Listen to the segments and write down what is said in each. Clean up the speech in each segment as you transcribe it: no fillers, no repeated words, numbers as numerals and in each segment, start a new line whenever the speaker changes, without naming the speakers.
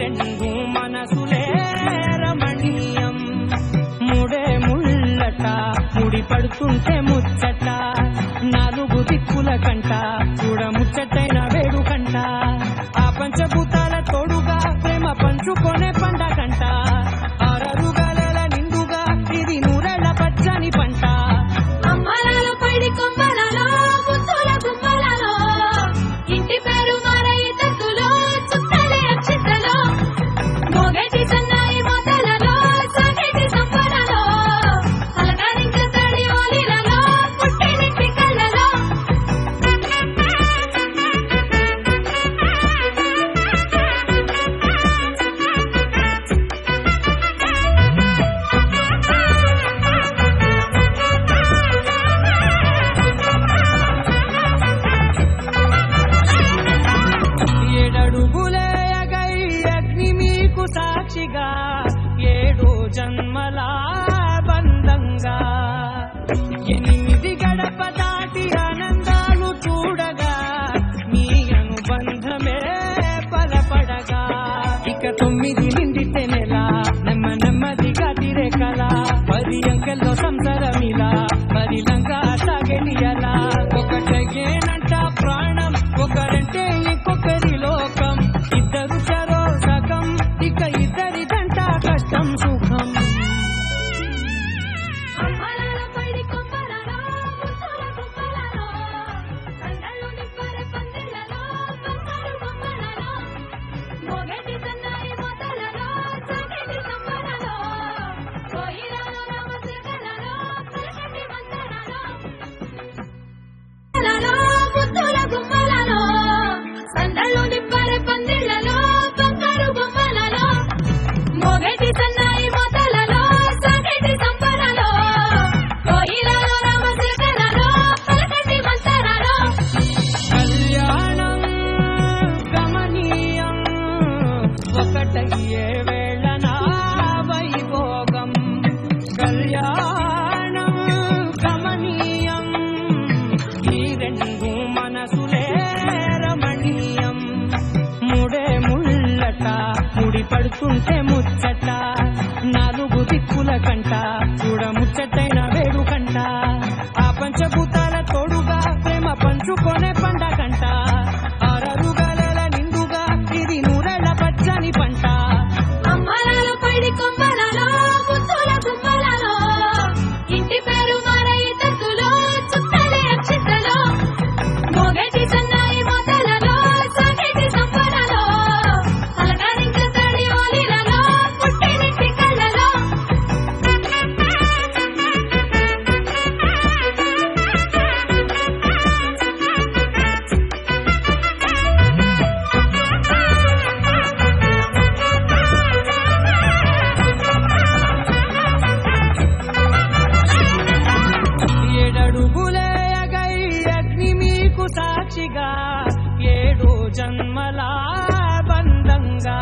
రెండు మనసులే రమణీయం మూడే ముళ్ళట ముడి పడుతుంటే ముచ్చట నాలుగు దిక్కుల కంట చూడ ముచ్చటైన వేడుకంట ఆ పంచభూతాల తోడుగా ప్రేమ పంచుకొనే పండగంట ఆరరుగల నిండుగా ఇది నూరెళ్ళ పచ్చని పంట
అమ్మలాల పైడి కొమ్మలలో ముత్తుల గుమ్మలలో ఇంటి పేరు మారయి తత్తులో చుట్టలే అక్షితలో మోగటి సన్నాయి మొదలలో సాగటి సంపలలో అలకారింక తడి ఓలిలలో పుట్టినింటి కళ్ళలో
ఏడడుగులే ఎగై అగ్ని మీకు సాక్షిగా ఏడు జన్మల బంధంగా ఎనిమిది గడప దాటి ఆనందాలు చూడగా మీ అనుబంధమే బలపడగా ఇక 9 నిండితే నెల నెమ్మదిగా తిరే కల 10 అంకెల్లో సంసారమిలా మరిలంగా సాగెలియలా ఒకటేనంట ప్రాణం ఒకరంటే ఇంకొకరి లోకం ఇద్దరు చరో సగం ఇక ఇద్దరిదంట కష్టం సుఖం
అమ్మలాల పైడి కొమ్మలలో ముత్తుల గుమ్మలలో సందళ్ళు నిప్పర పందిళ్ళలో బంగారు బొమ్మలలో మోగటి సన్నాయి మొదలలో సాగటి సంపలలో కోయిలలో రామశిఖలలో పలకటి మందరలో ముత్తుల గుమ్మలలో సందళ్ళు నిప్పర పందిళ్ళలో బంగారు బొమ్మలలో మోగటి సన్నాయి మొదలలో సాగటి సంపలలో కోయిలలో రామశిఖలలో పలకటి మందరలో
కళ్యాణం గమనీయం ఒకటయ్యే వేళనా వైభోగం కళ్యాణం గమనీయం ఈ రెండు మనసులే రమణీయం మూడే ముళ్ళట ముడి పడుతుంటే ముచ్చట నాలుగు దిక్కుల కంట చూడ ముచ్చటైన వేడుకంట ఆ పంచభూతాల తోడుగా ప్రేమ పంచుకొనే పండగంట ఆరరుగల నిండుగా ఇది నూరెళ్ళ పచ్చని పంట
అమ్మలాల పైడి కొమ్మలలో ముత్తుల గుమ్మలలో ఇంటి పేరు మారయి తత్తులో చుట్టలే అక్షితలో మోగటి సన్నాయి మొదలలో సాగటి సంపలలో అలకారింక తడి ఓలిలలో పుట్టినింటి కళ్ళలో
ఏడడుగులే ఎగై అగ్ని మీకు సాక్షిగా ఏడు జన్మల బంధంగా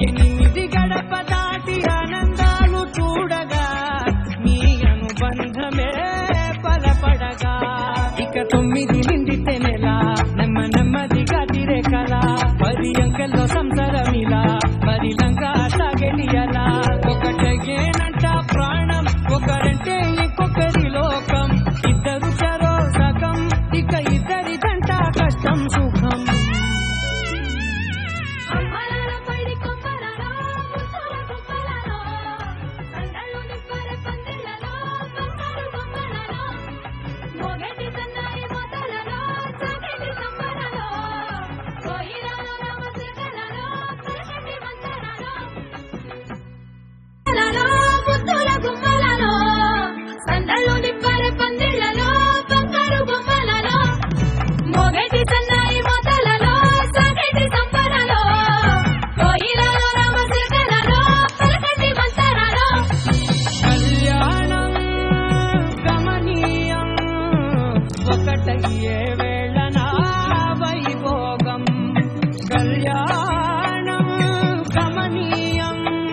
ఎనిమిది గడప దాటి ఆనందాలు చూడగా మీ అనుబంధమే బలపడగా ఇక 9 నిండితే నెల నెమ్మదిగా తిరే కల 10 అంకెల్లో సంసారమిలా మరిలంగా సాగెలియలా